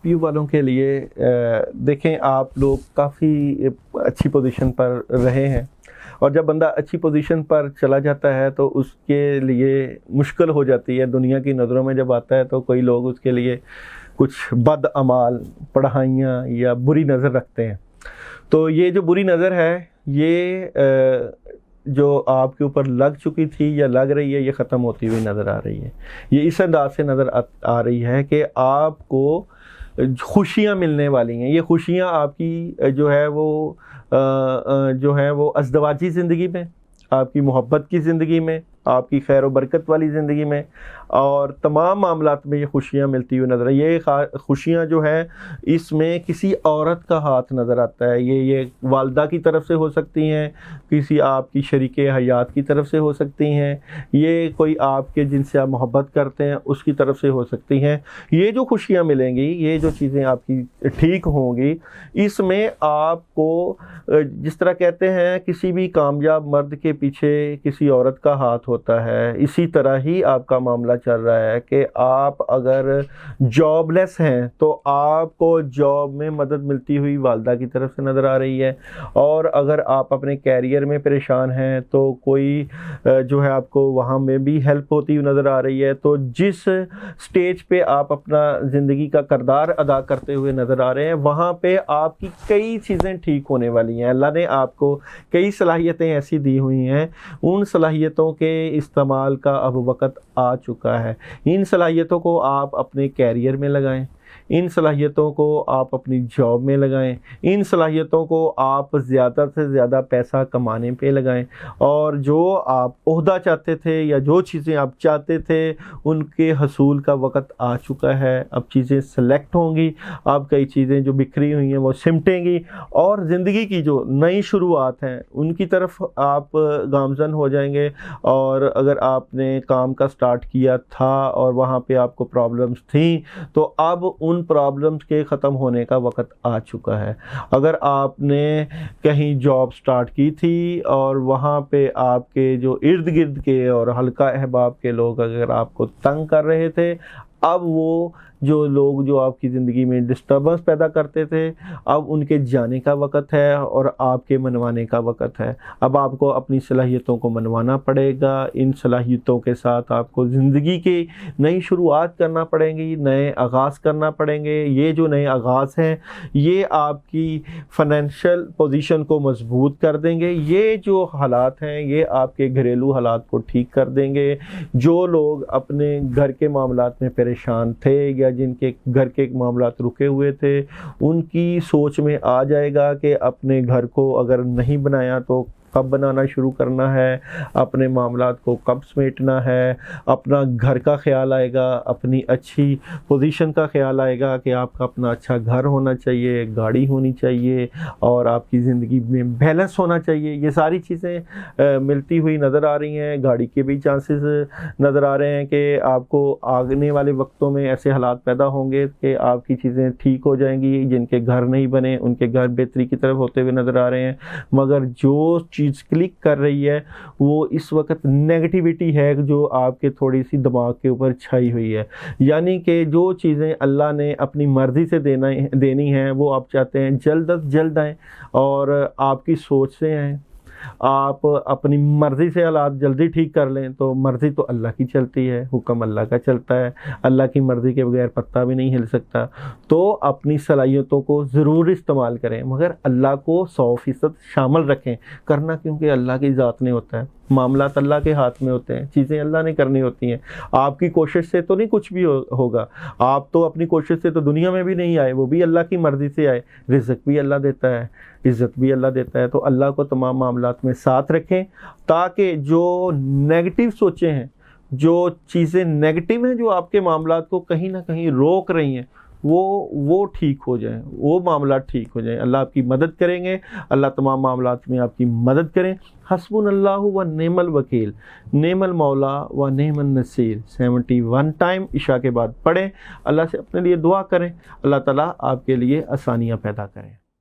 Scorpio والوں کے لیے دیکھیں آپ لوگ کافی اچھی پوزیشن پر رہے ہیں، اور جب بندہ اچھی پوزیشن پر چلا جاتا ہے تو اس کے لیے مشکل ہو جاتی ہے، دنیا کی نظروں میں جب آتا ہے تو کوئی لوگ اس کے لیے کچھ بد اعمال، پڑھائیاں یا بری نظر رکھتے ہیں۔ تو یہ جو بری نظر ہے یہ جو آپ کے اوپر لگ چکی تھی یا لگ رہی ہے، یہ ختم ہوتی ہوئی نظر آ رہی ہے۔ یہ اس انداز سے نظر آ رہی ہے کہ آپ کو خوشیاں ملنے والی ہیں۔ یہ خوشیاں آپ کی جو ہے وہ ازدواجی زندگی میں، آپ کی محبت کی زندگی میں، آپ کی خیر و برکت والی زندگی میں، اور تمام معاملات میں یہ خوشیاں ملتی ہوئی نظر آئی۔ یہ خوشیاں جو ہیں اس میں کسی عورت کا ہاتھ نظر آتا ہے۔ یہ والدہ کی طرف سے ہو سکتی ہیں، کسی آپ کی شریک حیات کی طرف سے ہو سکتی ہیں، یہ کوئی آپ کے جن سے آپ محبت کرتے ہیں اس کی طرف سے ہو سکتی ہیں۔ یہ جو خوشیاں ملیں گی، یہ جو چیزیں آپ کی ٹھیک ہوں گی، اس میں آپ کو جس طرح کہتے ہیں کسی بھی کامیاب مرد کے پیچھے کسی عورت کا ہاتھ ہوتا ہے، اسی طرح ہی آپ کا معاملہ چل رہا ہے کہ آپ اگر جاب لیس ہیں تو آپ کو جاب میں مدد ملتی ہوئی والدہ کی طرف سے نظر آ رہی ہے، اور اگر آپ اپنے کیریئر میں پریشان ہیں تو کوئی جو ہے آپ کو وہاں میں بھی ہیلپ ہوتی ہوئی نظر آ رہی ہے۔ تو جس سٹیج پہ آپ اپنا زندگی کا کردار ادا کرتے ہوئے نظر آ رہے ہیں، وہاں پہ آپ کی کئی چیزیں ٹھیک ہونے والی ہیں۔ اللہ نے آپ کو کئی صلاحیتیں ایسی دی ہوئی ہیں، ان صلاحیتوں کے استعمال کا اب وقت آ چکا ہے۔ ان صلاحیتوں کو آپ اپنے کیریئر میں لگائیں، ان صلاحیتوں کو آپ اپنی جاب میں لگائیں، ان صلاحیتوں کو آپ زیادہ سے زیادہ پیسہ کمانے پہ لگائیں، اور جو آپ عہدہ چاہتے تھے یا جو چیزیں آپ چاہتے تھے ان کے حصول کا وقت آ چکا ہے۔ اب چیزیں سلیکٹ ہوں گی، اب کئی چیزیں جو بکھری ہوئی ہیں وہ سمٹیں گی، اور زندگی کی جو نئی شروعات ہیں ان کی طرف آپ گامزن ہو جائیں گے۔ اور اگر آپ نے کام کا سٹارٹ کیا تھا اور وہاں پہ آپ کو پرابلمز تھیں تو اب ان پرابلمز کے ختم ہونے کا وقت آ چکا ہے۔ اگر آپ نے کہیں جاب سٹارٹ کی تھی اور وہاں پہ آپ کے جو ارد گرد کے اور حلقہ احباب کے لوگ اگر آپ کو تنگ کر رہے تھے، اب وہ جو لوگ جو آپ کی زندگی میں ڈسٹربنس پیدا کرتے تھے، اب ان کے جانے کا وقت ہے اور آپ کے منوانے کا وقت ہے۔ اب آپ کو اپنی صلاحیتوں کو منوانا پڑے گا، ان صلاحیتوں کے ساتھ آپ کو زندگی کی نئی شروعات کرنا پڑیں گی، نئے آغاز کرنا پڑیں گے۔ یہ جو نئے آغاز ہیں یہ آپ کی فائنینشیل پوزیشن کو مضبوط کر دیں گے۔ یہ جو حالات ہیں یہ آپ کے گھریلو حالات کو ٹھیک کر دیں گے۔ جو لوگ اپنے گھر کے معاملات میں پریشان تھے یا جن کے گھر کے معاملات رکے ہوئے تھے، ان کی سوچ میں آ جائے گا کہ اپنے گھر کو اگر نہیں بنایا تو کب بنانا شروع کرنا ہے، اپنے معاملات کو کب سمیٹنا ہے، اپنا گھر کا خیال آئے گا، اپنی اچھی پوزیشن کا خیال آئے گا کہ آپ کا اپنا اچھا گھر ہونا چاہیے، گاڑی ہونی چاہیے، اور آپ کی زندگی میں بیلنس ہونا چاہیے۔ یہ ساری چیزیں ملتی ہوئی نظر آ رہی ہیں۔ گاڑی کے بھی چانسز نظر آ رہے ہیں کہ آپ کو آنے والے وقتوں میں ایسے حالات پیدا ہوں گے کہ آپ کی چیزیں ٹھیک ہو جائیں گی۔ جن کے گھر نہیں بنے ان کے گھر بہتری کی طرف ہوتے ہوئے نظر آ رہے ہیں، مگر جو چیز کلک کر رہی ہے وہ اس وقت نیگیٹیوٹی ہے جو آپ کے تھوڑی سی دماغ کے اوپر چھائی ہوئی ہے۔ یعنی کہ جو چیزیں اللہ نے اپنی مرضی سے دینی ہیں وہ آپ چاہتے ہیں جلد از جلد آئیں، اور آپ کی سوچ سے آئیں۔ آپ اپنی مرضی سے حالات جلدی ٹھیک کر لیں تو مرضی تو اللہ کی چلتی ہے، حکم اللہ کا چلتا ہے، اللہ کی مرضی کے بغیر پتہ بھی نہیں ہل سکتا۔ تو اپنی صلاحیتوں کو ضرور استعمال کریں، مگر اللہ کو 100% شامل رکھیں۔ کرنا کیونکہ اللہ کی ذات نے ہوتا ہے، معاملات اللہ کے ہاتھ میں ہوتے ہیں، چیزیں اللہ نے کرنی ہوتی ہیں۔ آپ کی کوشش سے تو نہیں کچھ بھی ہوگا، آپ تو اپنی کوشش سے تو دنیا میں بھی نہیں آئے، وہ بھی اللہ کی مرضی سے آئے۔ رزق بھی اللہ دیتا ہے، عزت بھی اللہ دیتا ہے۔ تو اللہ کو تمام معاملات میں ساتھ رکھیں تاکہ جو نیگیٹو سوچیں ہیں، جو چیزیں نیگیٹو ہیں جو آپ کے معاملات کو کہیں نہ کہیں روک رہی ہیں، وہ ٹھیک ہو جائیں، وہ معاملات ٹھیک ہو جائیں۔ اللہ آپ کی مدد کریں گے، اللہ تمام معاملات میں آپ کی مدد کریں۔ حسبنا اللہ و نعم الوکیل، نعم المولا و نعم النصیر 71 ٹائم عشاء کے بعد پڑھیں۔ اللہ سے اپنے لیے دعا کریں، اللہ تعالیٰ آپ کے لیے آسانیاں پیدا کریں۔